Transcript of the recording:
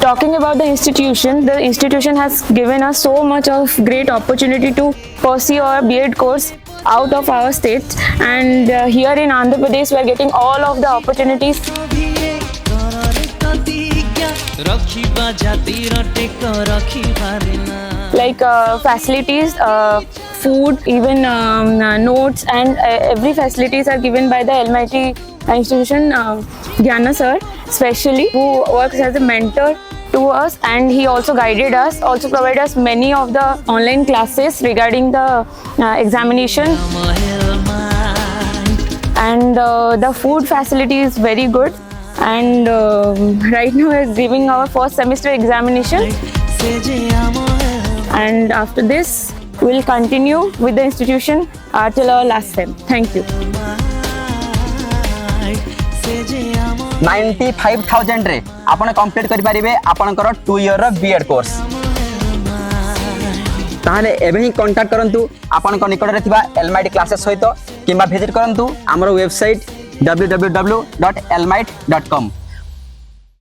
talking about the institution has given us so much of great opportunity to pursue our B.Ed course out of our state, and here in Andhra Pradesh we are getting all of the opportunities. Like facilities, food, even notes, and every facilities are given by the Almighty institution, Gyana sir especially, who works as a mentor to us, and he also guided us, also provided us many of the online classes regarding the examination, and the food facility is very good, and right now we are giving our first semester examination, and after this we'll continue with the institution till our last sem. Thank you. 95,000 रे आपण complete करि परिबे आपनकर 2 year रो BEd course ताहले एबे ही contact करंतु आपनक निकट रे थिबा एलमाइट क्लासेस सहित किबा विजिट करंतु हमर वेबसाइट www.elmite.com